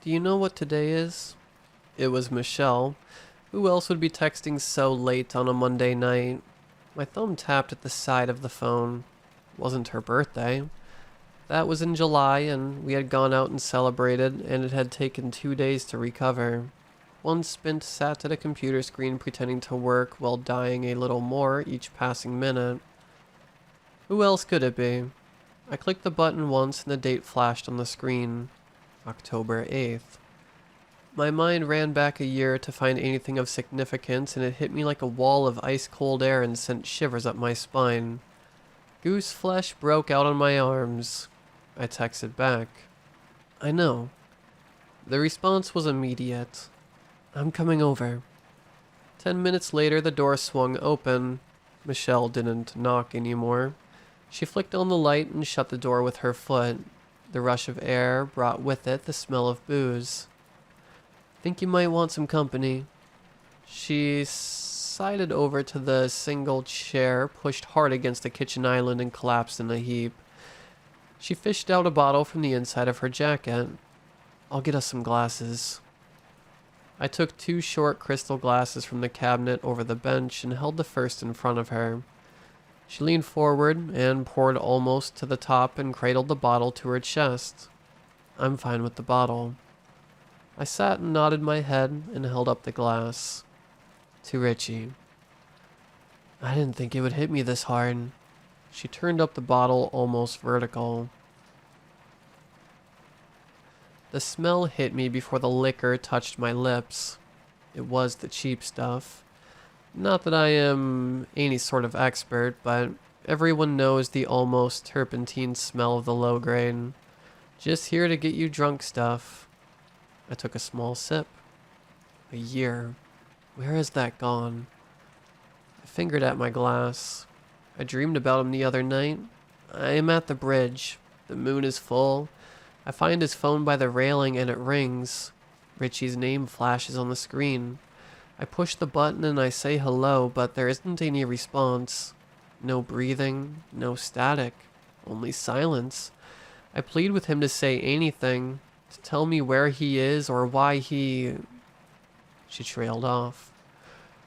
Do you know what today is? It was Michelle. Who else would be texting so late on a Monday night? My thumb tapped at the side of the phone. It wasn't her birthday. That was in July, and we had gone out and celebrated, and it had taken 2 days to recover. One Spint sat at a computer screen pretending to work while dying a little more each passing minute. Who else could it be? I clicked the button once and the date flashed on the screen. October 8th. My mind ran back a year to find anything of significance, and it hit me like a wall of ice-cold air and sent shivers up my spine. Goose flesh broke out on my arms. I texted back. I know. The response was immediate. I'm coming over. 10 minutes later, the door swung open. Michelle didn't knock anymore. She flicked on the light and shut the door with her foot. The rush of air brought with it the smell of booze. Think you might want some company. She sidled over to the single chair, pushed hard against the kitchen island, and collapsed in a heap. She fished out a bottle from the inside of her jacket. I'll get us some glasses. I took 2 short crystal glasses from the cabinet over the bench and held the first in front of her. She leaned forward and poured almost to the top and cradled the bottle to her chest. I'm fine with the bottle. I sat and nodded my head and held up the glass. To Richie. I didn't think it would hit me this hard. She turned up the bottle almost vertical. The smell hit me before the liquor touched my lips. It was the cheap stuff. Not that I am any sort of expert, but everyone knows the almost turpentine smell of the low grade. Just here to get you drunk stuff. I took a small sip. A year. Where has that gone? I fingered at my glass. I dreamed about him the other night. I am at the bridge. The moon is full. I find his phone by the railing and it rings. Richie's name flashes on the screen. I push the button and I say hello, but there isn't any response. No breathing, no static, only silence. I plead with him to say anything, to tell me where he is or why he... She trailed off.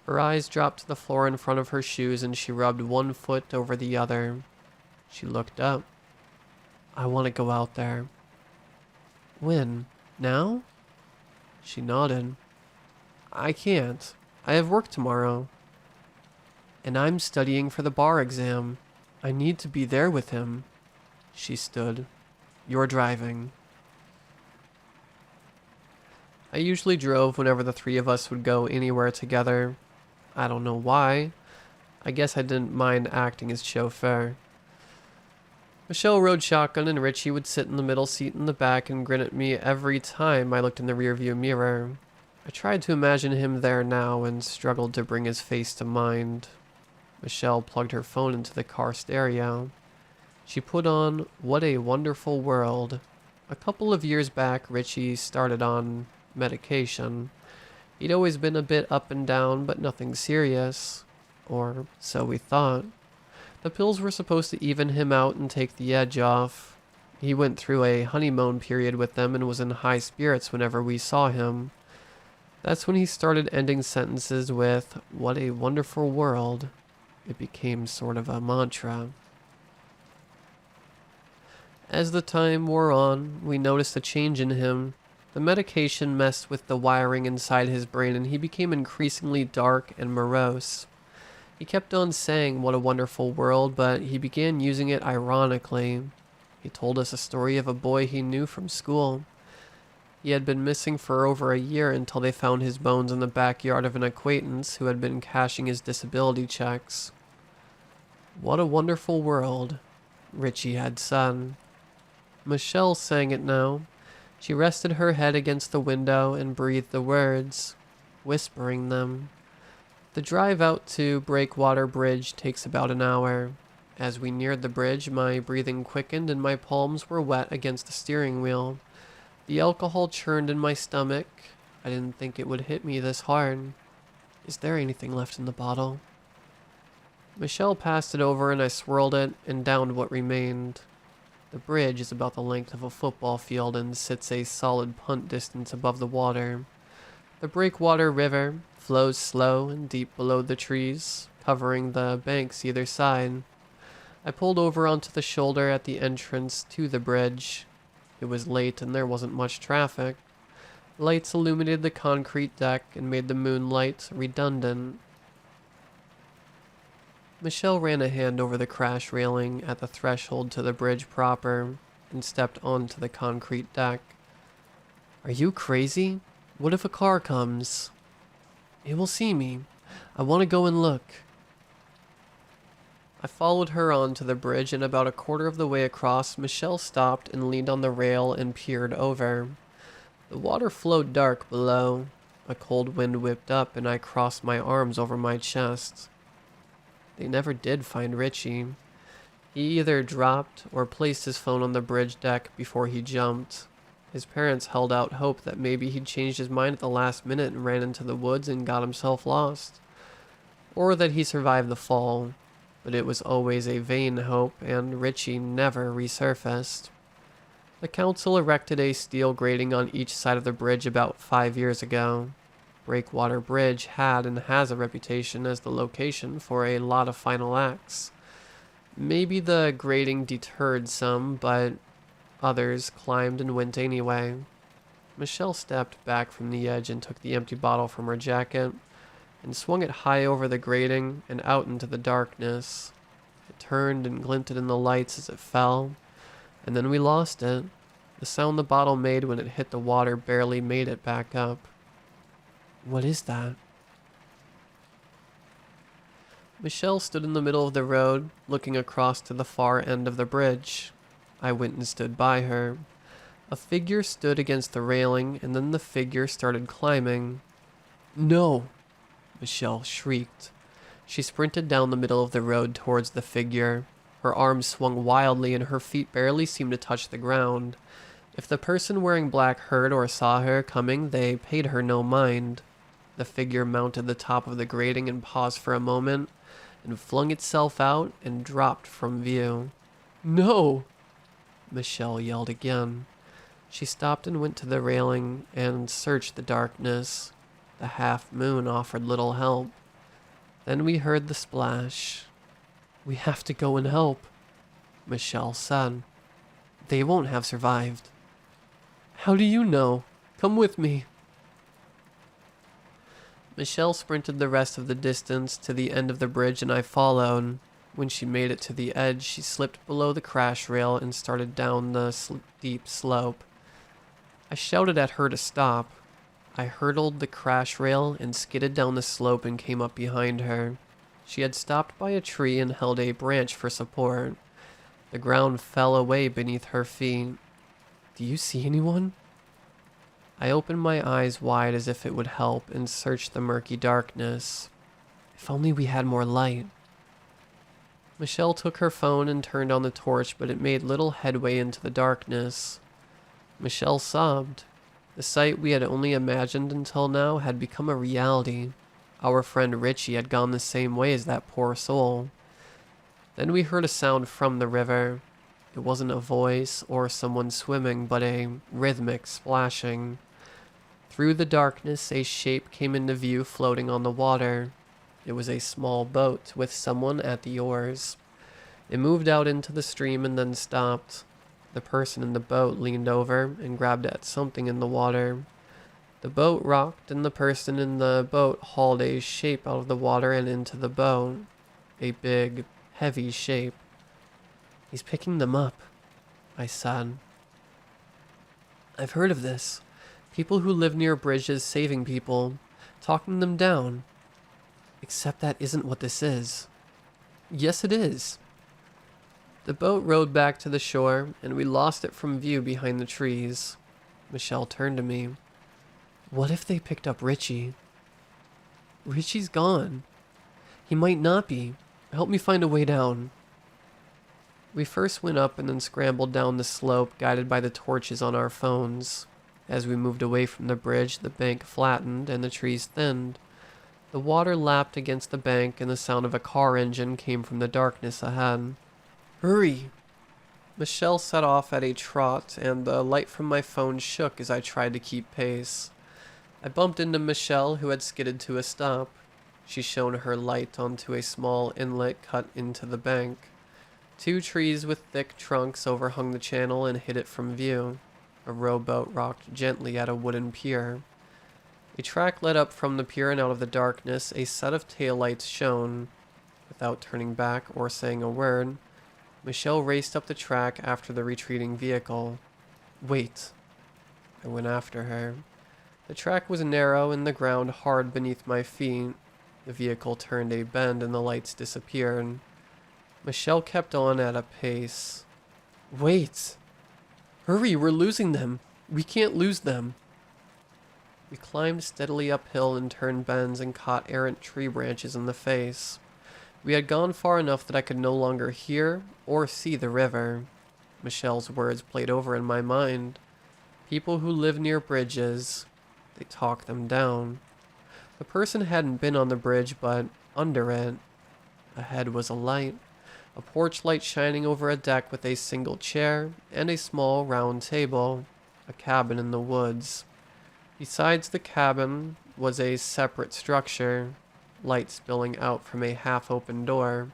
Her eyes dropped to the floor in front of her shoes and she rubbed one foot over the other. She looked up. I want to go out there. When? Now? She nodded. I can't. I have work tomorrow. And I'm studying for the bar exam. I need to be there with him. She stood. You're driving. I usually drove whenever the 3 of us would go anywhere together. I don't know why. I guess I didn't mind acting as chauffeur. Michelle rode shotgun and Richie would sit in the middle seat in the back and grin at me every time I looked in the rearview mirror. I tried to imagine him there now and struggled to bring his face to mind. Michelle plugged her phone into the car stereo. She put on What a Wonderful World. A couple of years back, Richie started on medication. He'd always been a bit up and down, but nothing serious. Or so we thought. The pills were supposed to even him out and take the edge off. He went through a honeymoon period with them and was in high spirits whenever we saw him. That's when he started ending sentences with, "What a wonderful world." It became sort of a mantra. As the time wore on, we noticed a change in him. The medication messed with the wiring inside his brain and he became increasingly dark and morose. He kept on saying what a wonderful world, but he began using it ironically. He told us a story of a boy he knew from school. He had been missing for over a year until they found his bones in the backyard of an acquaintance who had been cashing his disability checks. What a wonderful world, Richie had said. Michelle sang it now. She rested her head against the window and breathed the words, whispering them. The drive out to Breakwater Bridge takes about an hour. As we neared the bridge, my breathing quickened and my palms were wet against the steering wheel. The alcohol churned in my stomach. I didn't think it would hit me this hard. Is there anything left in the bottle? Michelle passed it over and I swirled it and downed what remained. The bridge is about the length of a football field and sits a solid punt distance above the water. The Breakwater River flows slow and deep below the trees, covering the banks either side. I pulled over onto the shoulder at the entrance to the bridge. It was late and there wasn't much traffic. Lights illuminated the concrete deck and made the moonlight redundant. Michelle ran a hand over the crash railing at the threshold to the bridge proper and stepped onto the concrete deck. "Are you crazy? What if a car comes?" "It will see me. I want to go and look." I followed her onto the bridge, and about a quarter of the way across, Michelle stopped and leaned on the rail and peered over. The water flowed dark below. A cold wind whipped up, and I crossed my arms over my chest. They never did find Richie. He either dropped or placed his phone on the bridge deck before he jumped. His parents held out hope that maybe he'd changed his mind at the last minute and ran into the woods and got himself lost. Or that he survived the fall. But it was always a vain hope, and Richie never resurfaced. The council erected a steel grating on each side of the bridge about 5 years ago. Breakwater Bridge had and has a reputation as the location for a lot of final acts. Maybe the grating deterred some, but others climbed and went anyway. Michelle stepped back from the edge and took the empty bottle from her jacket and swung it high over the grating and out into the darkness. It turned and glinted in the lights as it fell, and then we lost it. The sound the bottle made when it hit the water barely made it back up. "What is that?" Michelle stood in the middle of the road, looking across to the far end of the bridge. I went and stood by her. A figure stood against the railing, and then the figure started climbing. "No!" Michelle shrieked. She sprinted down the middle of the road towards the figure. Her arms swung wildly and her feet barely seemed to touch the ground. If the person wearing black heard or saw her coming, they paid her no mind. The figure mounted the top of the grating and paused for a moment, and flung itself out and dropped from view. "No!" Michelle yelled again. She stopped and went to the railing and searched the darkness. The half moon offered little help. Then we heard the splash. "We have to go and help," Michelle said. "They won't have survived." "How do you know? Come with me." Michelle sprinted the rest of the distance to the end of the bridge and I followed. When she made it to the edge, she slipped below the crash rail and started down the steep slope. I shouted at her to stop. I hurdled the crash rail and skidded down the slope and came up behind her. She had stopped by a tree and held a branch for support. The ground fell away beneath her feet. "Do you see anyone?" I opened my eyes wide as if it would help and searched the murky darkness. If only we had more light. Michelle took her phone and turned on the torch, but it made little headway into the darkness. Michelle sobbed. The sight we had only imagined until now had become a reality. Our friend Richie had gone the same way as that poor soul. Then we heard a sound from the river. It wasn't a voice or someone swimming, but a rhythmic splashing. Through the darkness, a shape came into view floating on the water. It was a small boat with someone at the oars. It moved out into the stream and then stopped. The person in the boat leaned over and grabbed at something in the water. The boat rocked and the person in the boat hauled a shape out of the water and into the boat. A big, heavy shape. "He's picking them up," I said. "I've heard of this. People who live near bridges saving people, talking them down. Except that isn't what this is." "Yes, it is." The boat rowed back to the shore, and we lost it from view behind the trees. Michelle turned to me. "What if they picked up Richie?" "Richie's gone." "He might not be. Help me find a way down." We first went up and then scrambled down the slope, guided by the torches on our phones. As we moved away from the bridge, the bank flattened and the trees thinned. The water lapped against the bank and the sound of a car engine came from the darkness ahead. "Hurry!" Michelle set off at a trot, and the light from my phone shook as I tried to keep pace. I bumped into Michelle, who had skidded to a stop. She shone her light onto a small inlet cut into the bank. Two trees with thick trunks overhung the channel and hid it from view. A rowboat rocked gently at a wooden pier. A track led up from the pier, and out of the darkness a set of taillights shone. Without turning back or saying a word, Michelle raced up the track after the retreating vehicle. Wait. I went after her. The track was narrow and the ground hard beneath my feet. The vehicle turned a bend and the lights disappeared. Michelle kept on at a pace. Wait! Hurry, we're losing them! We can't lose them! We climbed steadily uphill and turned bends and caught errant tree branches in the face. We had gone far enough that I could no longer hear or see the river. Michelle's words played over in my mind. People who live near bridges, they talk them down. The person hadn't been on the bridge, but under it. Ahead was a light, a porch light shining over a deck with a single chair and a small round table, a cabin in the woods. Besides the cabin was a separate structure, light spilling out from a half-open door.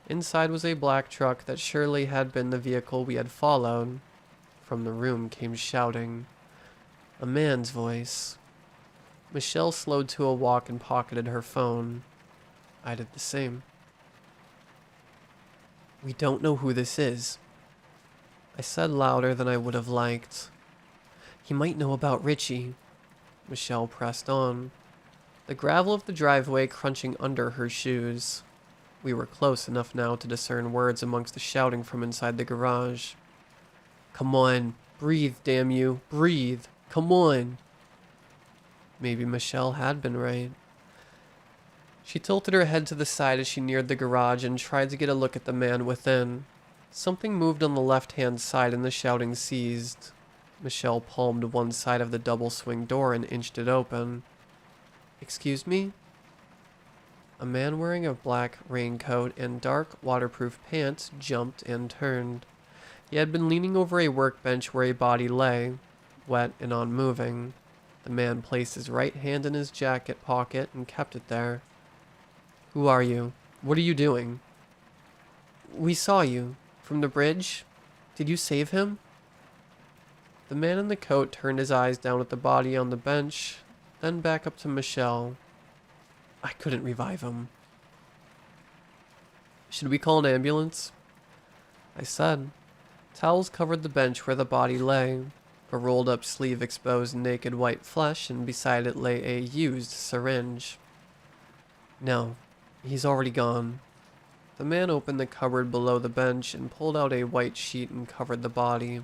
Inside was a black truck that surely had been the vehicle we had followed. From the room came shouting. A man's voice. Michelle slowed to a walk and pocketed her phone. I did the same. We don't know who this is, I said louder than I would have liked. He might know about Richie. Michelle pressed on, the gravel of the driveway crunching under her shoes. We were close enough now to discern words amongst the shouting from inside the garage. Come on, breathe, damn you, breathe, come on. Maybe Michelle had been right. She tilted her head to the side as she neared the garage and tried to get a look at the man within. Something moved on the left-hand side and the shouting ceased. Michelle palmed one side of the double swing door and inched it open. Excuse me? A man wearing a black raincoat and dark waterproof pants jumped and turned. He had been leaning over a workbench where a body lay, wet and unmoving. The man placed his right hand in his jacket pocket and kept it there. Who are you? What are you doing? We saw you. From the bridge. Did you save him? The man in the coat turned his eyes down at the body on the bench, then back up to Michelle. I couldn't revive him. Should we call an ambulance? I said. Towels covered the bench where the body lay. A rolled up sleeve exposed naked white flesh, and beside it lay a used syringe. No, he's already gone. The man opened the cupboard below the bench and pulled out a white sheet and covered the body.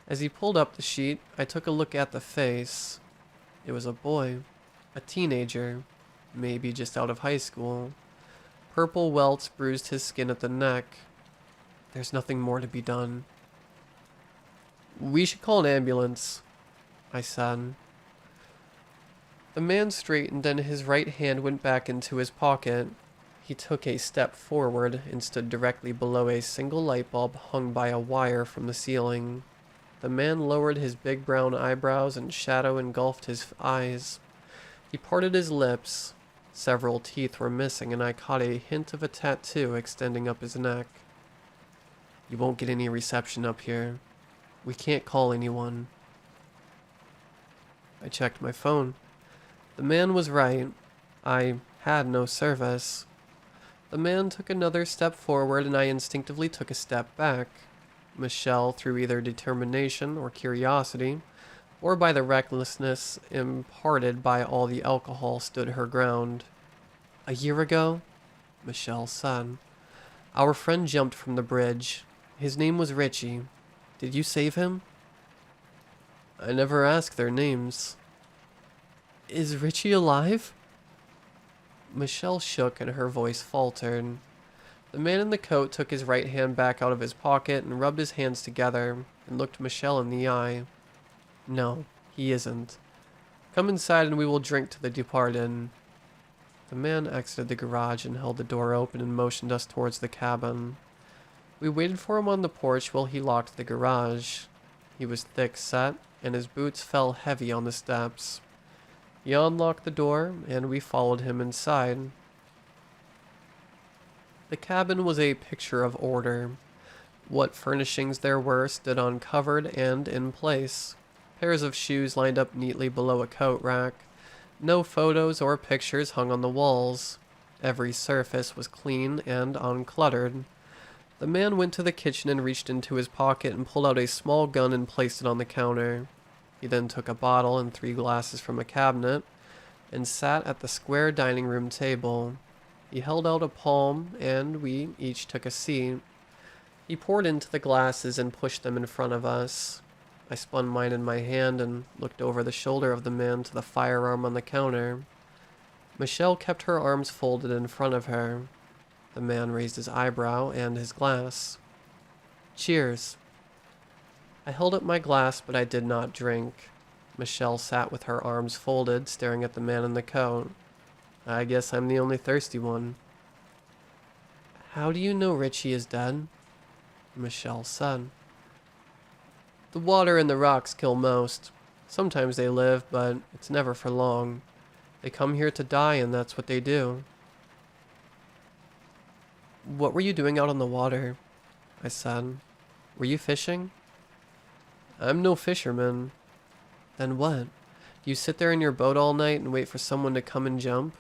As he pulled up the sheet, I took a look at the face. It was a boy, a teenager, maybe just out of high school. Purple welts bruised his skin at the neck. There's nothing more to be done. We should call an ambulance, I said. The man straightened and his right hand went back into his pocket. He took a step forward and stood directly below a single light bulb hung by a wire from the ceiling. The man lowered his big brown eyebrows and shadow engulfed his eyes. He parted his lips. Several teeth were missing and I caught a hint of a tattoo extending up his neck. You won't get any reception up here. We can't call anyone. I checked my phone. The man was right. I had no service. The man took another step forward and I instinctively took a step back. Michelle, through either determination or curiosity, or by the recklessness imparted by all the alcohol, stood her ground. A year ago, Michelle said, our friend jumped from the bridge. His name was Richie. Did you save him? I never asked their names. Is Richie alive? Michelle shook and her voice faltered. The man in the coat took his right hand back out of his pocket and rubbed his hands together and looked Michelle in the eye. No, he isn't. Come inside and we will drink to the departed. The man exited the garage and held the door open and motioned us towards the cabin. We waited for him on the porch while he locked the garage. He was thick-set, and his boots fell heavy on the steps. He unlocked the door, and we followed him inside. The cabin was a picture of order. What furnishings there were stood uncovered and in place. Pairs of shoes lined up neatly below a coat rack. No photos or pictures hung on the walls. Every surface was clean and uncluttered. The man went to the kitchen and reached into his pocket and pulled out a small gun and placed it on the counter. He then took a bottle and 3 glasses from a cabinet and sat at the square dining room table. He held out a palm and we each took a seat. He poured into the glasses and pushed them in front of us. I spun mine in my hand and looked over the shoulder of the man to the firearm on the counter. Michelle kept her arms folded in front of her. The man raised his eyebrow and his glass. Cheers. I held up my glass, but I did not drink. Michelle sat with her arms folded, staring at the man in the coat. I guess I'm the only thirsty one. How do you know Richie is dead? Michelle said. The water and the rocks kill most. Sometimes they live, but it's never for long. They come here to die, and that's what they do. What were you doing out on the water? I said. Were you fishing? I'm no fisherman. Then what? Do you sit there in your boat all night and wait for someone to come and jump?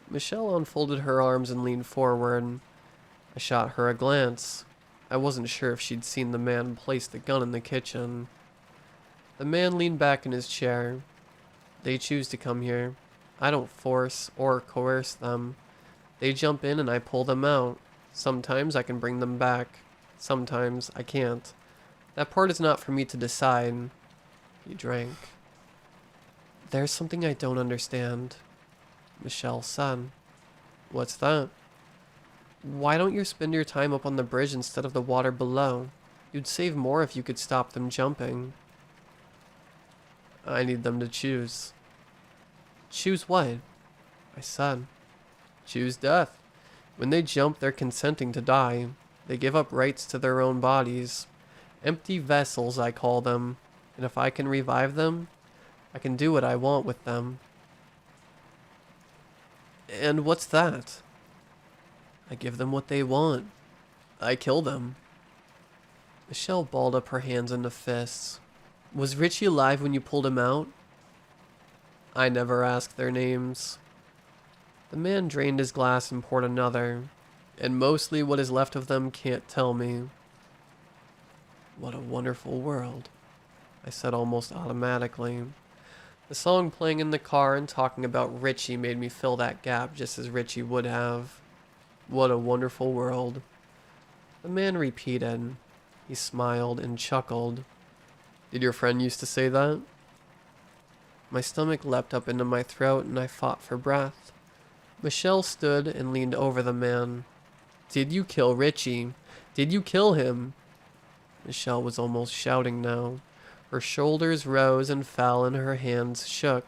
Michelle unfolded her arms and leaned forward. I shot her a glance. I wasn't sure if she'd seen the man place the gun in the kitchen. The man leaned back in his chair. They choose to come here. I don't force or coerce them. They jump in and I pull them out. Sometimes I can bring them back. Sometimes I can't. That part is not for me to decide. He drank. There's something I don't understand, Michelle said. What's that? Why don't you spend your time up on the bridge instead of the water below? You'd save more if you could stop them jumping. I need them to choose. Choose what? I said. Choose death. When they jump, they're consenting to die. They give up rights to their own bodies. Empty vessels, I call them. And if I can revive them, I can do what I want with them. And what's that? I give them what they want. I kill them. Michelle balled up her hands into fists. Was Richie alive when you pulled him out? I never asked their names. The man drained his glass and poured another, and mostly what is left of them can't tell me. What a wonderful world, I said almost automatically. The song playing in the car and talking about Richie made me fill that gap just as Richie would have. What a wonderful world. The man repeated. He smiled and chuckled. Did your friend used to say that? My stomach leapt up into my throat and I fought for breath. Michelle stood and leaned over the man. Did you kill Richie? Did you kill him? Michelle was almost shouting now. Her shoulders rose and fell and her hands shook.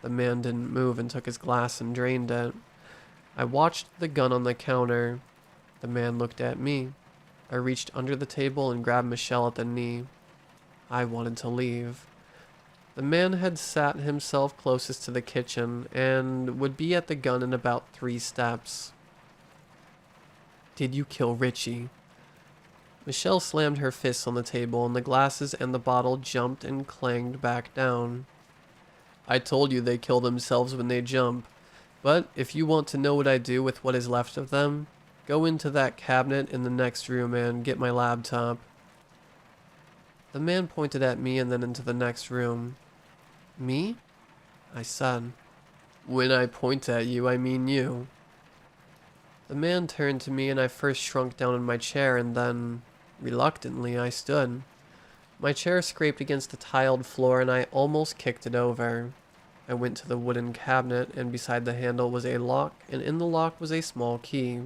The man didn't move and took his glass and drained it. I watched the gun on the counter. The man looked at me. I reached under the table and grabbed Michelle at the knee. I wanted to leave. The man had sat himself closest to the kitchen and would be at the gun in about 3 steps. Did you kill Richie? Michelle slammed her fists on the table and the glasses and the bottle jumped and clanged back down. I told you they kill themselves when they jump, but if you want to know what I do with what is left of them, go into that cabinet in the next room and get my laptop. The man pointed at me and then into the next room. Me? I said. When I point at you, I mean you. The man turned to me and I first shrunk down in my chair and then, reluctantly, I stood. My chair scraped against the tiled floor and I almost kicked it over. I went to the wooden cabinet and beside the handle was a lock and in the lock was a small key.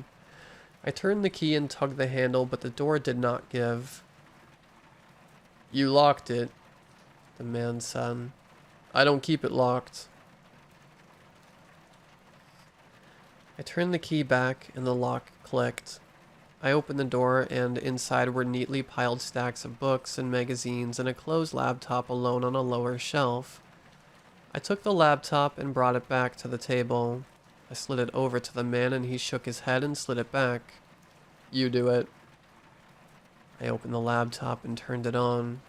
I turned the key and tugged the handle but the door did not give. You locked it, the man said. I don't keep it locked. I turned the key back and the lock clicked. I opened the door, and inside were neatly piled stacks of books and magazines and a closed laptop alone on a lower shelf. I took the laptop and brought it back to the table. I slid it over to the man and he shook his head and slid it back. "You do it." I opened the laptop and turned it on.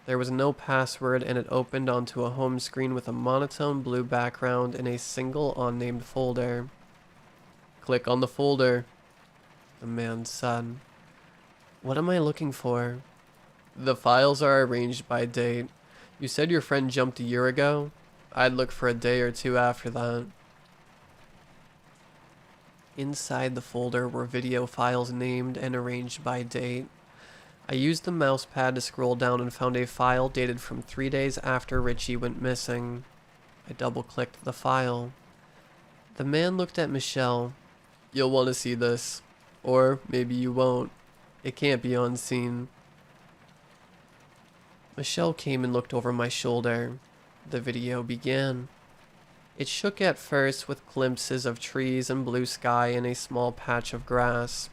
There was no password and it opened onto a home screen with a monotone blue background in a single unnamed folder. "Click on the folder," the man said. "What am I looking for?" "The files are arranged by date. You said your friend jumped a year ago? I'd look for a day or two after that." Inside the folder were video files named and arranged by date. I used the mouse pad to scroll down and found a file dated from 3 days after Richie went missing. I double-clicked the file. The man looked at Michelle. "You'll want to see this. Or maybe you won't. It can't be unseen." Michelle came and looked over my shoulder. The video began. It shook at first with glimpses of trees and blue sky and a small patch of grass.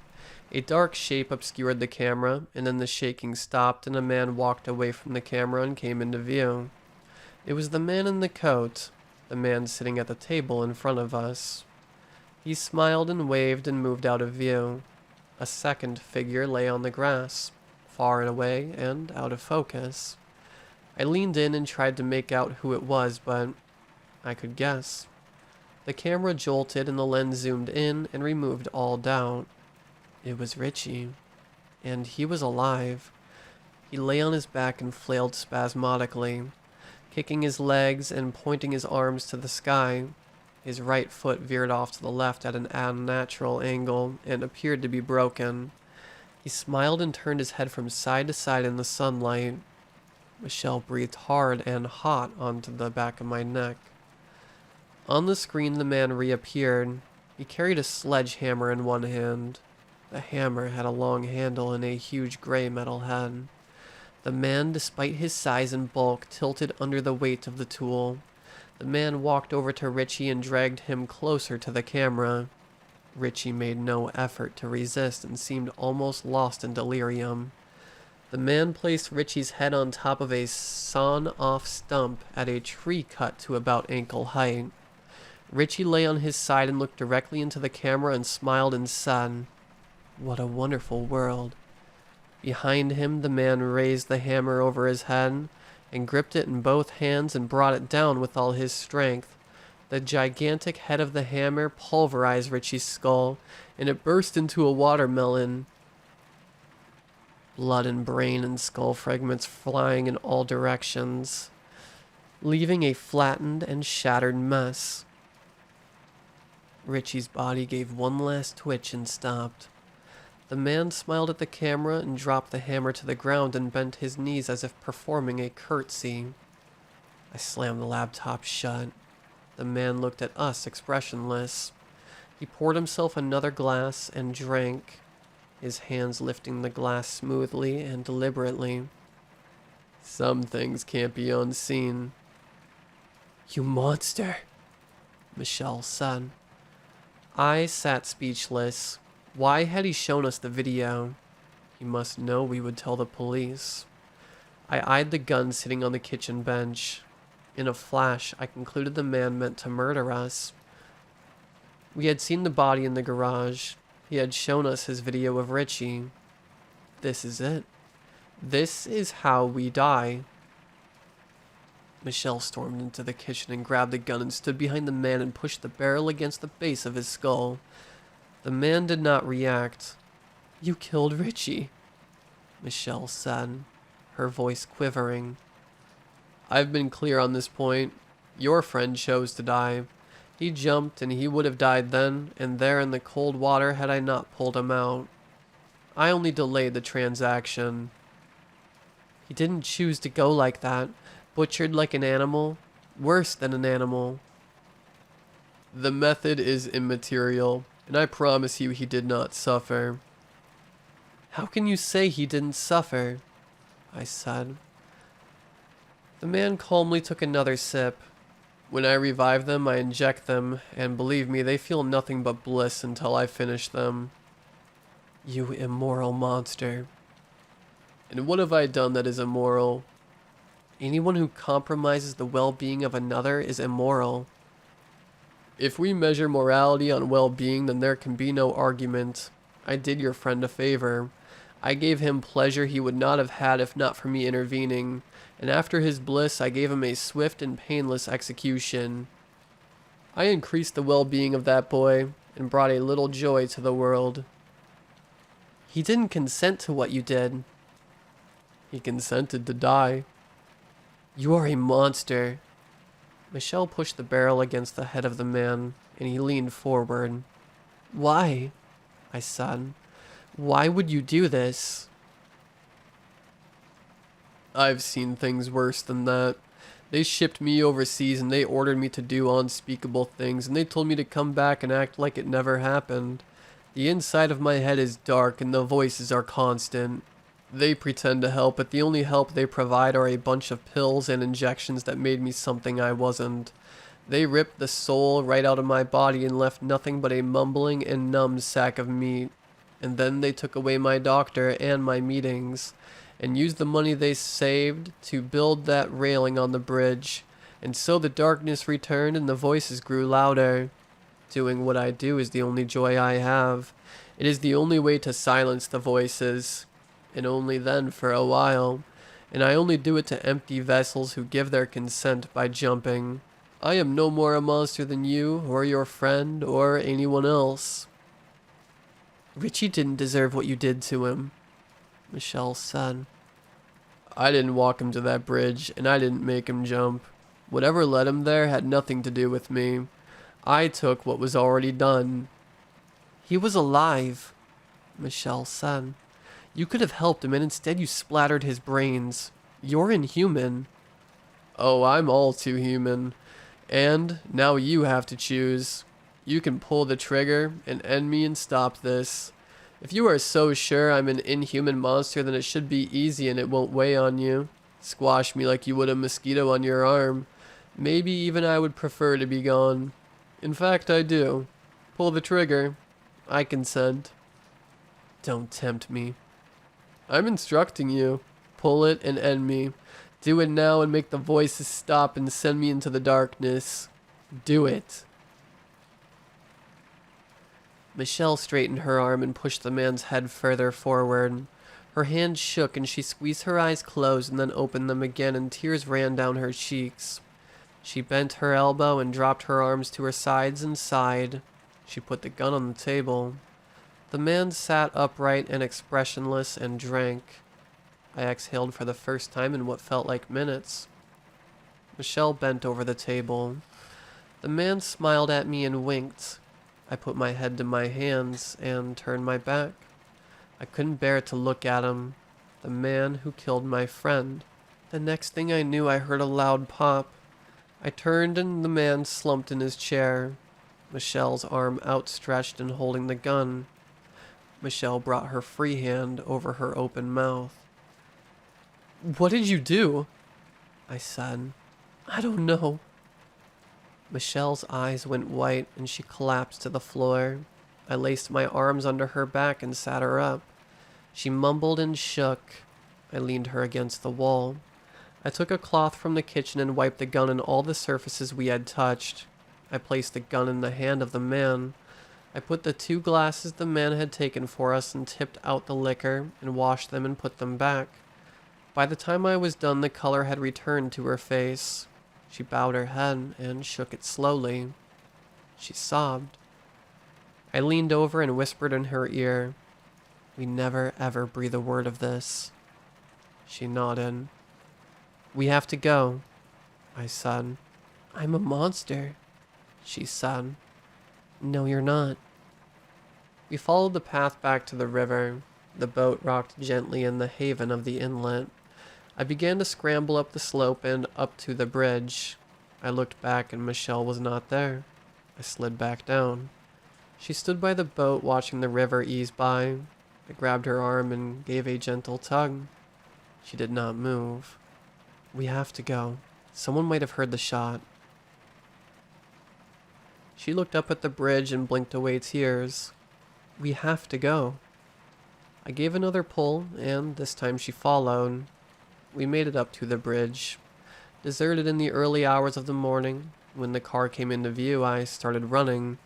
A dark shape obscured the camera, and then the shaking stopped and a man walked away from the camera and came into view. It was the man in the coat, the man sitting at the table in front of us. He smiled and waved and moved out of view. A second figure lay on the grass, far and away and out of focus. I leaned in and tried to make out who it was, but I could guess. The camera jolted and the lens zoomed in and removed all doubt. It was Richie, and he was alive. He lay on his back and flailed spasmodically, kicking his legs and pointing his arms to the sky. His right foot veered off to the left at an unnatural angle and appeared to be broken. He smiled and turned his head from side to side in the sunlight. Michelle breathed hard and hot onto the back of my neck. On the screen, the man reappeared. He carried a sledgehammer in one hand. The hammer had a long handle and a huge gray metal head. The man, despite his size and bulk, tilted under the weight of the tool. The man walked over to Richie and dragged him closer to the camera. Richie made no effort to resist and seemed almost lost in delirium. The man placed Richie's head on top of a sawn-off stump at a tree cut to about ankle height. Richie lay on his side and looked directly into the camera and smiled and said, "What a wonderful world." Behind him, the man raised the hammer over his head and gripped it in both hands and brought it down with all his strength. The gigantic head of the hammer pulverized Richie's skull, and it burst into a watermelon. Blood and brain and skull fragments flying in all directions, leaving a flattened and shattered mess. Richie's body gave one last twitch and stopped. The man smiled at the camera and dropped the hammer to the ground and bent his knees as if performing a curtsy. I slammed the laptop shut. The man looked at us expressionless. He poured himself another glass and drank, his hands lifting the glass smoothly and deliberately. "Some things can't be unseen." "You monster," Michelle said. I sat speechless. Why had he shown us the video? He must know we would tell the police. I eyed the gun sitting on the kitchen bench. In a flash, I concluded the man meant to murder us. We had seen the body in the garage. He had shown us his video of Richie. This is it. This is how we die. Michelle stormed into the kitchen and grabbed the gun and stood behind the man and pushed the barrel against the base of his skull. The man did not react. "You killed Richie," Michelle said, her voice quivering. "I've been clear on this point. Your friend chose to die. He jumped and he would have died then and there in the cold water had I not pulled him out. I only delayed the transaction." "He didn't choose to go like that. Butchered like an animal. Worse than an animal." "The method is immaterial, and I promise you he did not suffer." "How can you say he didn't suffer?" I said. The man calmly took another sip. "When I revive them, I inject them, and believe me, they feel nothing but bliss until I finish them." You immoral monster. And what have I done that is immoral? Anyone who compromises the well-being of another is immoral. If we measure morality on well-being, then there can be no argument. I did your friend a favor. I gave him pleasure he would not have had if not for me intervening, and after his bliss I gave him a swift and painless execution. I increased the well-being of that boy, and brought a little joy to the world. He didn't consent to what you did. He consented to die. You are a monster. Michelle pushed the barrel against the head of the man, and he leaned forward. Why? I said. Why would you do this? I've seen things worse than that. They shipped me overseas and they ordered me to do unspeakable things, and they told me to come back and act like it never happened. The inside of my head is dark and the voices are constant. They pretend to help, but the only help they provide are a bunch of pills and injections that made me something I wasn't. They ripped the soul right out of my body and left nothing but a mumbling and numb sack of meat. And then they took away my doctor and my meetings, and used the money they saved to build that railing on the bridge. And so the darkness returned and the voices grew louder. Doing what I do is the only joy I have. It is the only way to silence the voices. And only then for a while, and I only do it to empty vessels who give their consent by jumping. I am no more a monster than you, or your friend, or anyone else. Richie didn't deserve what you did to him, Michelle said. I didn't walk him to that bridge, and I didn't make him jump. Whatever led him there had nothing to do with me. I took what was already done. He was alive, Michelle said. You could have helped him, and instead you splattered his brains. You're inhuman. Oh, I'm all too human. And now you have to choose. You can pull the trigger and end me and stop this. If you are so sure I'm an inhuman monster, then it should be easy and it won't weigh on you. Squash me like you would a mosquito on your arm. Maybe even I would prefer to be gone. In fact, I do. Pull the trigger. I consent. Don't tempt me. I'm instructing you. Pull it and end me. Do it now and make the voices stop and send me into the darkness. Do it. Michelle straightened her arm and pushed the man's head further forward. Her hand shook and she squeezed her eyes closed and then opened them again, and tears ran down her cheeks. She bent her elbow and dropped her arms to her sides and sighed. She put the gun on the table. The man sat upright and expressionless and drank. I exhaled for the first time in what felt like minutes. Michelle bent over the table. The man smiled at me and winked. I put my head to my hands and turned my back. I couldn't bear to look at him, the man who killed my friend. The next thing I knew, I heard a loud pop. I turned and the man slumped in his chair, Michelle's arm outstretched and holding the gun. Michelle brought her free hand over her open mouth. What did you do? I said. I don't know. Michelle's eyes went white and she collapsed to the floor. I laced my arms under her back and sat her up. She mumbled and shook. I leaned her against the wall. I took a cloth from the kitchen and wiped the gun and all the surfaces we had touched. I placed the gun in the hand of the man. I put the 2 glasses the man had taken for us and tipped out the liquor and washed them and put them back. By the time I was done, the color had returned to her face. She bowed her head and shook it slowly. She sobbed. I leaned over and whispered in her ear, "We never ever breathe a word of this." She nodded. "We have to go," I said. "I'm a monster," she said. "No, you're not." We followed the path back to the river. The boat rocked gently in the haven of the inlet. I began to scramble up the slope and up to the bridge. I looked back and Michelle was not there. I slid back down. She stood by the boat watching the river ease by. I grabbed her arm and gave a gentle tug. She did not move. "We have to go. Someone might have heard the shot." She looked up at the bridge and blinked away tears. "We have to go." I gave another pull, and this time she followed. We made it up to the bridge. Deserted in the early hours of the morning, when the car came into view, I started running,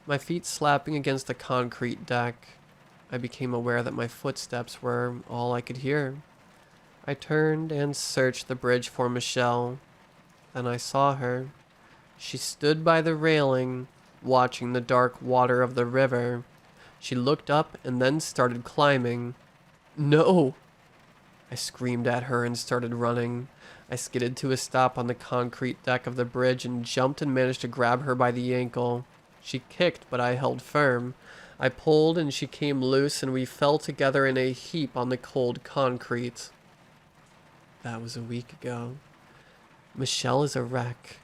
my feet slapping against the concrete deck. I became aware that my footsteps were all I could hear. I turned and searched the bridge for Michelle. Then I saw her. She stood by the railing, watching the dark water of the river. She looked up and then started climbing. No! I screamed at her and started running. I skidded to a stop on the concrete deck of the bridge and jumped and managed to grab her by the ankle. She kicked, but I held firm. I pulled and she came loose and we fell together in a heap on the cold concrete. That was a week ago. Michelle is a wreck.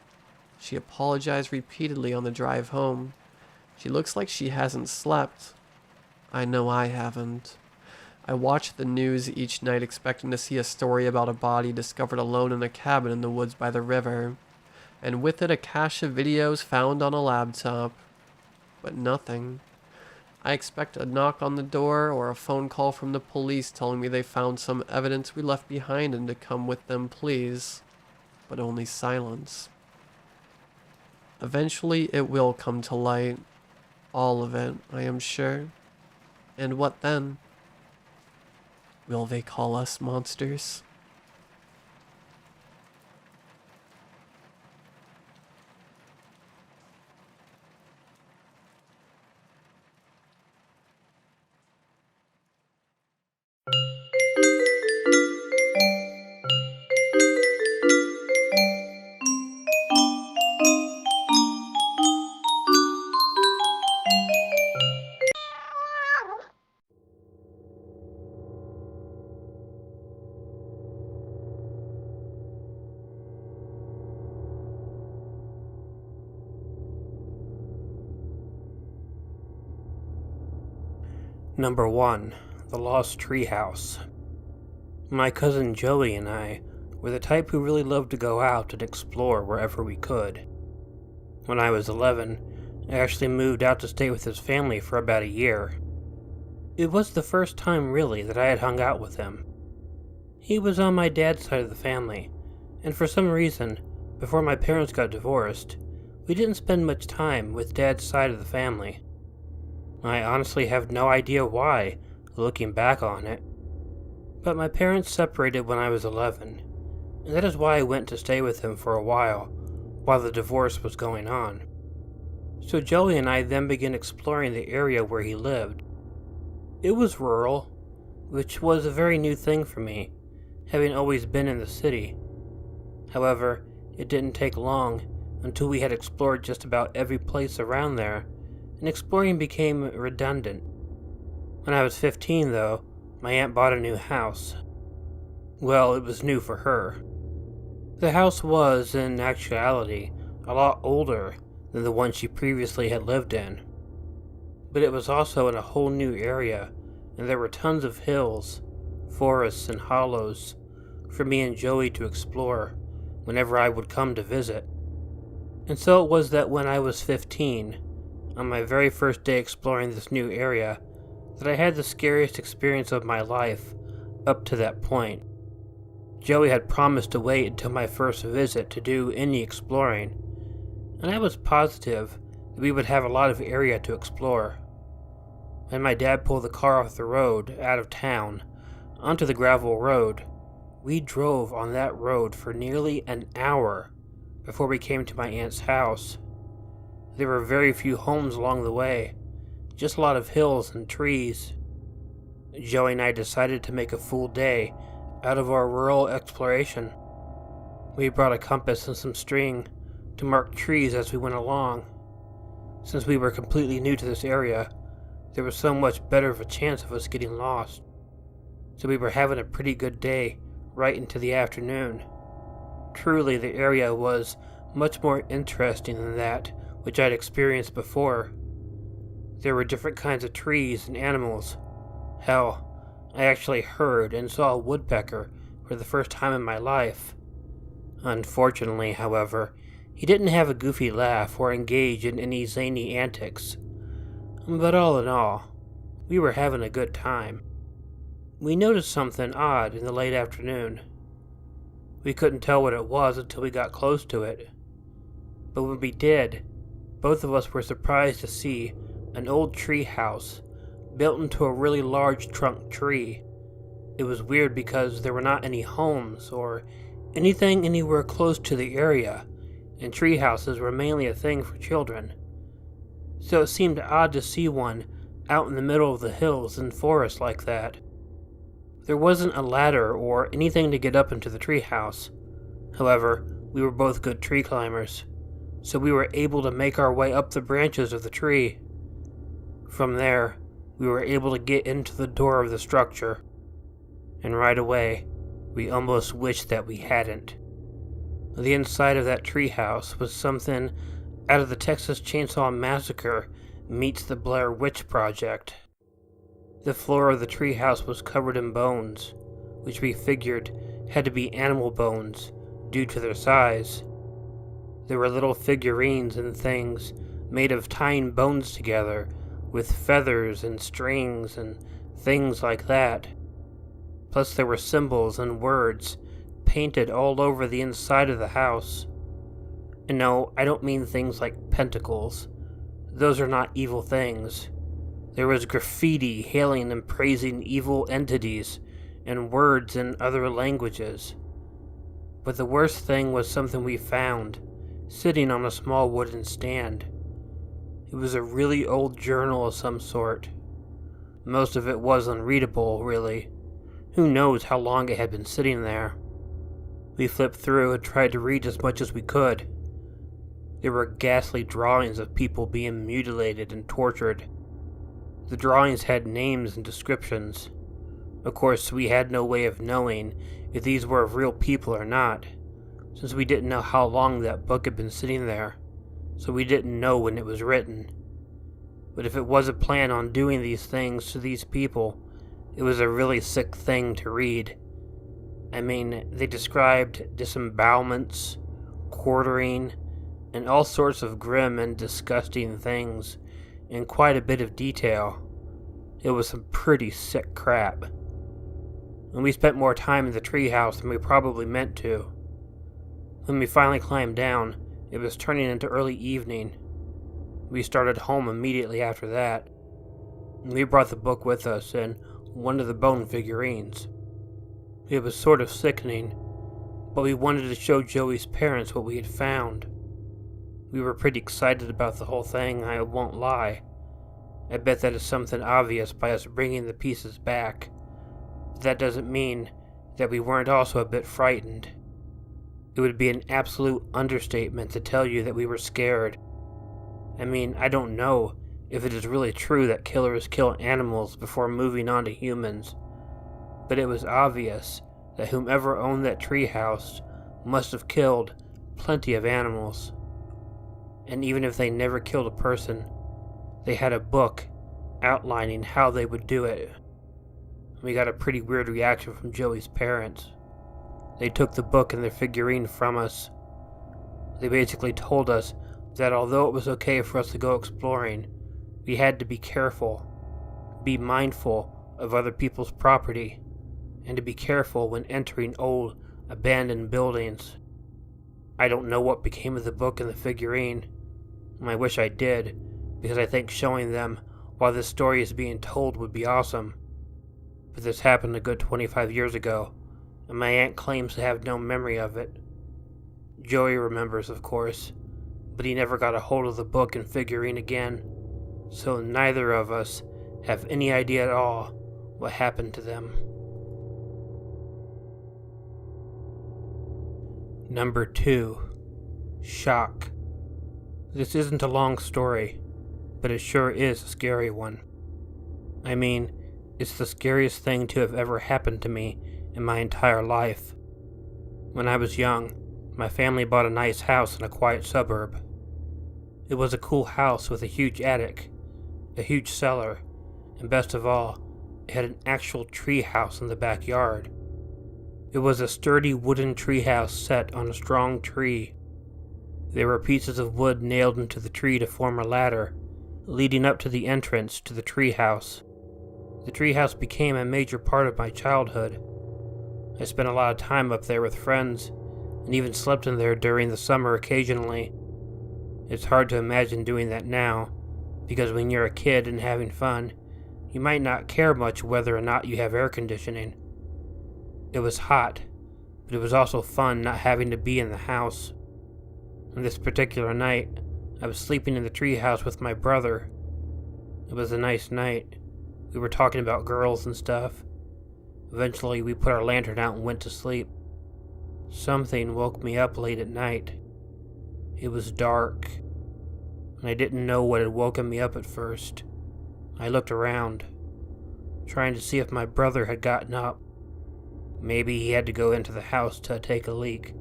She apologized repeatedly on the drive home. She looks like she hasn't slept. I know I haven't. I watch the news each night expecting to see a story about a body discovered alone in a cabin in the woods by the river, and with it a cache of videos found on a laptop. But nothing. I expect a knock on the door or a phone call from the police telling me they found some evidence we left behind and to come with them, please. But only silence. Eventually it will come to light. All of it, I am sure. And what then? Will they call us monsters? Number 1. The Lost Treehouse. My cousin Joey and I were the type who really loved to go out and explore wherever we could. When I was 11, I actually moved out to stay with his family for about a year. It was the first time really that I had hung out with him. He was on my dad's side of the family, and for some reason, before my parents got divorced, we didn't spend much time with Dad's side of the family. I honestly have no idea why, looking back on it. But my parents separated when I was 11, and that is why I went to stay with him for a while the divorce was going on. So Joey and I then began exploring the area where he lived. It was rural, which was a very new thing for me, having always been in the city. However, it didn't take long until we had explored just about every place around there, and exploring became redundant. When I was 15, though, my aunt bought a new house. Well, it was new for her. The house was, in actuality, a lot older than the one she previously had lived in. But it was also in a whole new area, and there were tons of hills, forests, and hollows for me and Joey to explore whenever I would come to visit. And so it was that when I was 15, on my very first day exploring this new area, that I had the scariest experience of my life up to that point. Joey had promised to wait until my first visit to do any exploring, and I was positive that we would have a lot of area to explore. When my dad pulled the car off the road, out of town, onto the gravel road, we drove on that road for nearly an hour before we came to my aunt's house. There were very few homes along the way, just a lot of hills and trees. Joey and I decided to make a full day out of our rural exploration. We brought a compass and some string to mark trees as we went along. Since we were completely new to this area, there was so much better of a chance of us getting lost. So we were having a pretty good day right into the afternoon. Truly, the area was much more interesting than that which I'd experienced before. There were different kinds of trees and animals. Hell, I actually heard and saw a woodpecker for the first time in my life. Unfortunately, however, he didn't have a goofy laugh or engage in any zany antics. But all in all, we were having a good time. we noticed something odd in the late afternoon. We couldn't tell what it was until we got close to it. But when we did, both of us were surprised to see an old tree house built into a really large trunk tree. It was weird because there were not any homes or anything anywhere close to the area, and tree houses were mainly a thing for children. So it seemed odd to see one out in the middle of the hills and forest like that. There wasn't a ladder or anything to get up into the tree house. However, we were both good tree climbers, so we were able to make our way up the branches of the tree. From there, we were able to get into the door of the structure, and right away, we almost wished that we hadn't. The inside of that treehouse was something out of the Texas Chainsaw Massacre meets the Blair Witch Project. The floor of the treehouse was covered in bones, which we figured had to be animal bones due to their size. There were little figurines and things made of tying bones together with feathers and strings and things like that. Plus there were symbols and words painted all over the inside of the house. And no, I don't mean things like pentacles. Those are not evil things. There was graffiti hailing and praising evil entities and words in other languages. But the worst thing was something we found, sitting on a small wooden stand. It was a really old journal of some sort. Most of it was unreadable, really. Who knows how long it had been sitting there. We flipped through and tried to read as much as we could. There were ghastly drawings of people being mutilated and tortured. The drawings had names and descriptions. Of course, we had no way of knowing if these were of real people or not, since we didn't know how long that book had been sitting there, so we didn't know when it was written. But if it was a plan on doing these things to these people, it was a really sick thing to read. I mean, they described disembowelments, quartering, and all sorts of grim and disgusting things in quite a bit of detail. It was some pretty sick crap. And we spent more time in the treehouse than we probably meant to. When we finally climbed down, it was turning into early evening. We started home immediately after that. We brought the book with us and one of the bone figurines. It was sort of sickening, but we wanted to show Joey's parents what we had found. We were pretty excited about the whole thing, I won't lie. I bet that is something obvious by us bringing the pieces back. But that doesn't mean that we weren't also a bit frightened. It would be an absolute understatement to tell you that we were scared. I mean, I don't know if it is really true that killers kill animals before moving on to humans, but it was obvious that whomever owned that treehouse must have killed plenty of animals. And even if they never killed a person, they had a book outlining how they would do it. We got a pretty weird reaction from Joey's parents. They took the book and the figurine from us. They basically told us that although it was okay for us to go exploring, we had to be careful, be mindful of other people's property, and to be careful when entering old, abandoned buildings. I don't know what became of the book and the figurine. I wish I did, because I think showing them while this story is being told would be awesome. But this happened a good 25 years ago, and my aunt claims to have no memory of it. Joey remembers, of course, but he never got a hold of the book and figurine again, so neither of us have any idea at all what happened to them. Number 2. Shock. This isn't a long story, but it sure is a scary one. I mean, it's the scariest thing to have ever happened to me in my entire life. When I was young, my family bought a nice house in a quiet suburb. It was a cool house with a huge attic, a huge cellar, and best of all, it had an actual tree house in the backyard. It was a sturdy wooden tree house set on a strong tree. There were pieces of wood nailed into the tree to form a ladder, leading up to the entrance to the tree house. The treehouse became a major part of my childhood. I spent a lot of time up there with friends, and even slept in there during the summer occasionally. It's hard to imagine doing that now, because when you're a kid and having fun, you might not care much whether or not you have air conditioning. It was hot, but it was also fun not having to be in the house. On this particular night, I was sleeping in the treehouse with my brother. It was a nice night. We were talking about girls and stuff. Eventually, we put our lantern out and went to sleep. Something woke me up late at night. It was dark, and I didn't know what had woken me up at first. I looked around, trying to see if my brother had gotten up. Maybe he had to go into the house to take a leak.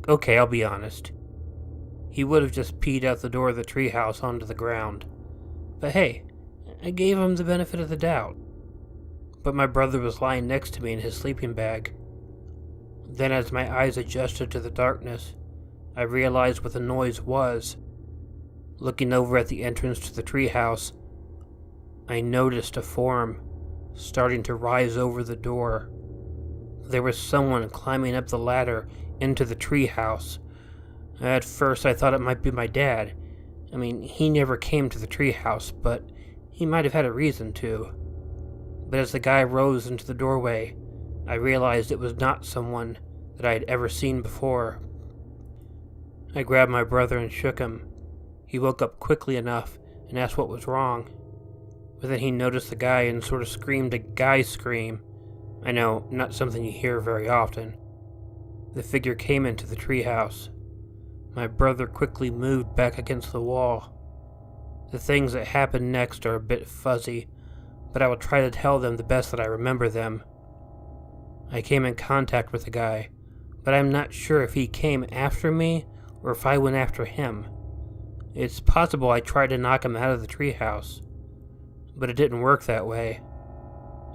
Okay, I'll be honest. He would have just peed out the door of the treehouse onto the ground. But hey, I gave him the benefit of the doubt. But my brother was lying next to me in his sleeping bag. Then as my eyes adjusted to the darkness, I realized what the noise was. Looking over at the entrance to the treehouse, I noticed a form starting to rise over the door. There was someone climbing up the ladder into the treehouse. At first I thought it might be my dad. I mean, he never came to the treehouse, but he might have had a reason to. But as the guy rose into the doorway, I realized it was not someone that I had ever seen before. I grabbed my brother and shook him. He woke up quickly enough and asked what was wrong. But then he noticed the guy and sort of screamed a guy scream. I know, not something you hear very often. The figure came into the treehouse. My brother quickly moved back against the wall. The things that happened next are a bit fuzzy, but I will try to tell them the best that I remember them. I came in contact with the guy, but I'm not sure if he came after me or if I went after him. It's possible I tried to knock him out of the treehouse, but it didn't work that way.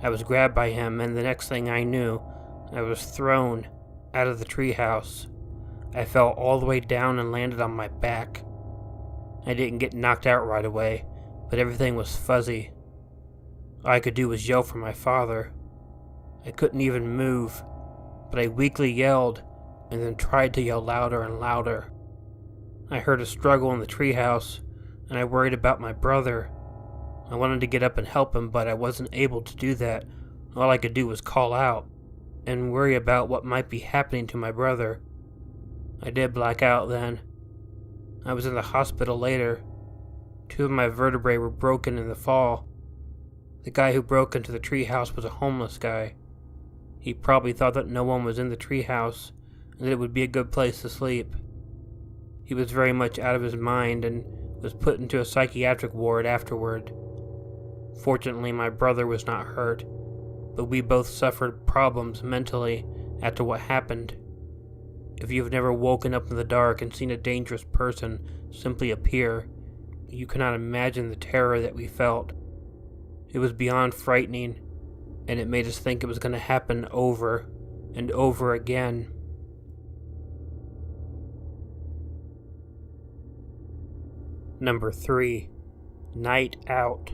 I was grabbed by him, and the next thing I knew, I was thrown out of the treehouse. I fell all the way down and landed on my back. I didn't get knocked out right away, but everything was fuzzy. All I could do was yell for my father. I couldn't even move, but I weakly yelled and then tried to yell louder and louder. I heard a struggle in the treehouse, and I worried about my brother. I wanted to get up and help him, but I wasn't able to do that. All I could do was call out and worry about what might be happening to my brother. I did black out then. I was in the hospital later. 2 of my vertebrae were broken in the fall. The guy who broke into the treehouse was a homeless guy. He probably thought that no one was in the treehouse and that it would be a good place to sleep. He was very much out of his mind and was put into a psychiatric ward afterward. Fortunately, my brother was not hurt, but we both suffered problems mentally after what happened. If you've never woken up in the dark and seen a dangerous person simply appear, you cannot imagine the terror that we felt. It was beyond frightening, and it made us think it was going to happen over and over again. Number 3. Night Out.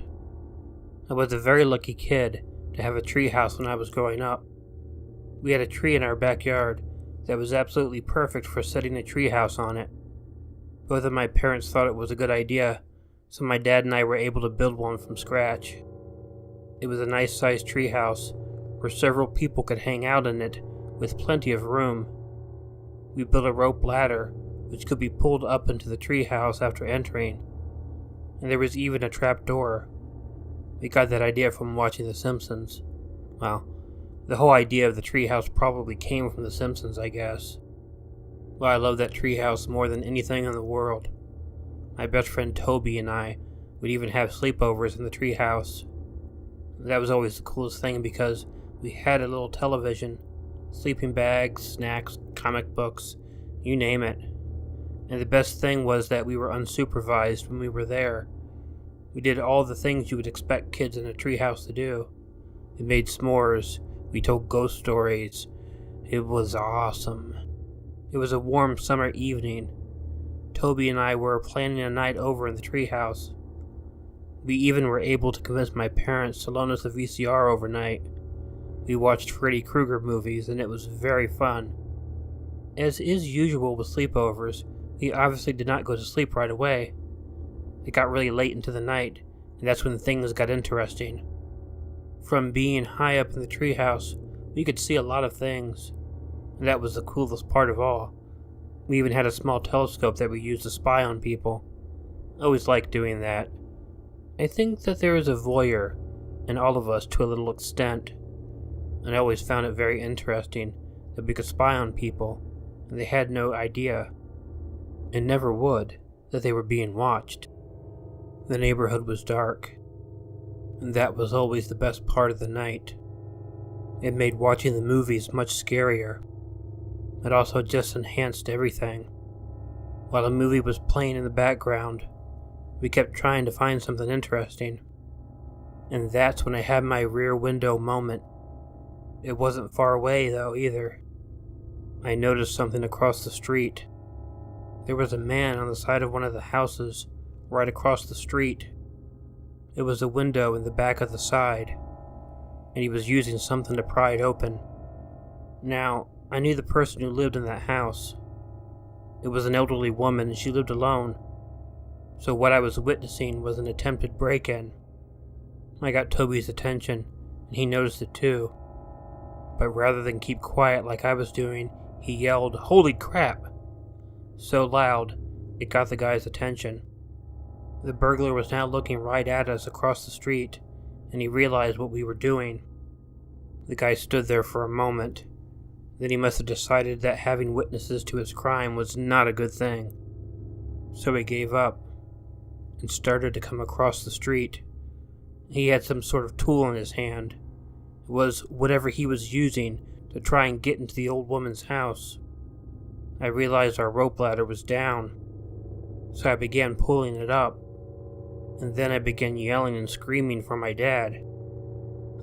I was a very lucky kid to have a treehouse when I was growing up. We had a tree in our backyard that was absolutely perfect for setting a treehouse on it. Both of my parents thought it was a good idea, so my dad and I were able to build one from scratch. It was a nice-sized treehouse where several people could hang out in it with plenty of room. We built a rope ladder which could be pulled up into the treehouse after entering, and there was even a trap door. We got that idea from watching The Simpsons. Well, the whole idea of the treehouse probably came from The Simpsons, I guess. Well, I love that treehouse more than anything in the world. My best friend Toby and I would even have sleepovers in the treehouse. That was always the coolest thing because we had a little television, sleeping bags, snacks, comic books, you name it. And the best thing was that we were unsupervised when we were there. We did all the things you would expect kids in a treehouse to do. We made s'mores. We told ghost stories. It was awesome. It was a warm summer evening. Toby and I were planning a night over in the treehouse. We even were able to convince my parents to loan us a VCR overnight. We watched Freddy Krueger movies, and it was very fun. As is usual with sleepovers, we obviously did not go to sleep right away. It got really late into the night, and that's when things got interesting. From being high up in the treehouse, we could see a lot of things, and that was the coolest part of all. We even had a small telescope that we used to spy on people. I always liked doing that. I think that there is a voyeur in all of us to a little extent, and I always found it very interesting that we could spy on people, and they had no idea, and never would, that they were being watched. The neighborhood was dark, and that was always the best part of the night. It made watching the movies much scarier. It also just enhanced everything. While a movie was playing in the background, we kept trying to find something interesting. And that's when I had my rear window moment. It wasn't far away, though, either. I noticed something across the street. There was a man on the side of one of the houses right across the street. It was a window in the back of the side, and he was using something to pry it open. Now, I knew the person who lived in that house. It was an elderly woman, and she lived alone. So what I was witnessing was an attempted break-in. I got Toby's attention, and he noticed it too. But rather than keep quiet like I was doing, he yelled, "Holy crap!" So loud, it got the guy's attention. The burglar was now looking right at us across the street, and he realized what we were doing. The guy stood there for a moment. Then he must have decided that having witnesses to his crime was not a good thing. So he gave up and started to come across the street. He had some sort of tool in his hand. It was whatever he was using to try and get into the old woman's house. I realized our rope ladder was down, so I began pulling it up, and then I began yelling and screaming for my dad.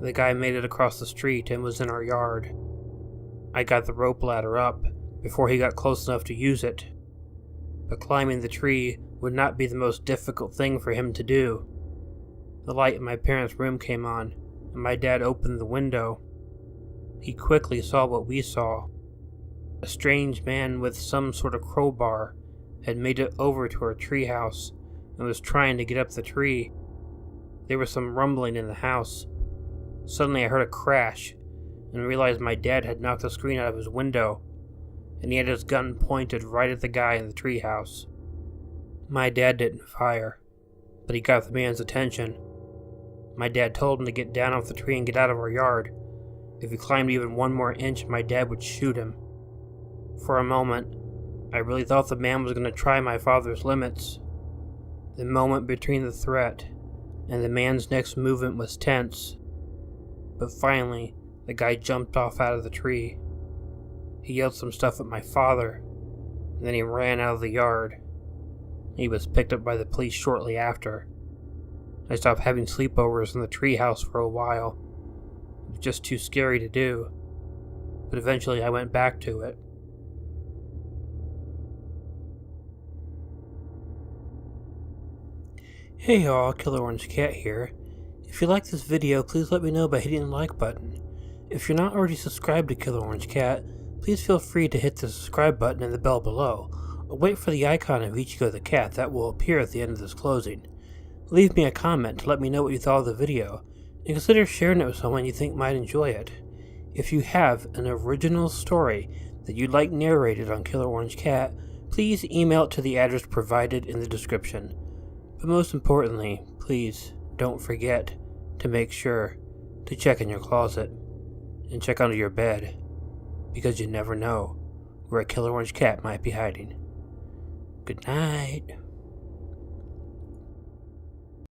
The guy made it across the street and was in our yard. I got the rope ladder up before he got close enough to use it, but climbing the tree would not be the most difficult thing for him to do. The light in my parents' room came on, and my dad opened the window. He quickly saw what we saw. A strange man with some sort of crowbar had made it over to our treehouse and was trying to get up the tree. There was some rumbling in the house. Suddenly I heard a crash and realized my dad had knocked the screen out of his window, and he had his gun pointed right at the guy in the treehouse. My dad didn't fire, but he got the man's attention. My dad told him to get down off the tree and get out of our yard. If he climbed even one more inch, my dad would shoot him. For a moment, I really thought the man was going to try my father's limits. The moment between the threat and the man's next movement was tense. But finally, the guy jumped off out of the tree. He yelled some stuff at my father, and then he ran out of the yard. He was picked up by the police shortly after. I stopped having sleepovers in the treehouse for a while. It was just too scary to do, but eventually I went back to it. Hey y'all, Killer Orange Cat here. If you like this video, please let me know by hitting the like button. If you're not already subscribed to Killer Orange Cat, please feel free to hit the subscribe button and the bell below, or wait for the icon of Ichigo the cat that will appear at the end of this closing. Leave me a comment to let me know what you thought of the video, and consider sharing it with someone you think might enjoy it. If you have an original story that you'd like narrated on Killer Orange Cat, please email it to the address provided in the description. But most importantly, please don't forget to make sure to check in your closet and check under your bed, because you never know where a Killer Orange Cat might be hiding. Good night.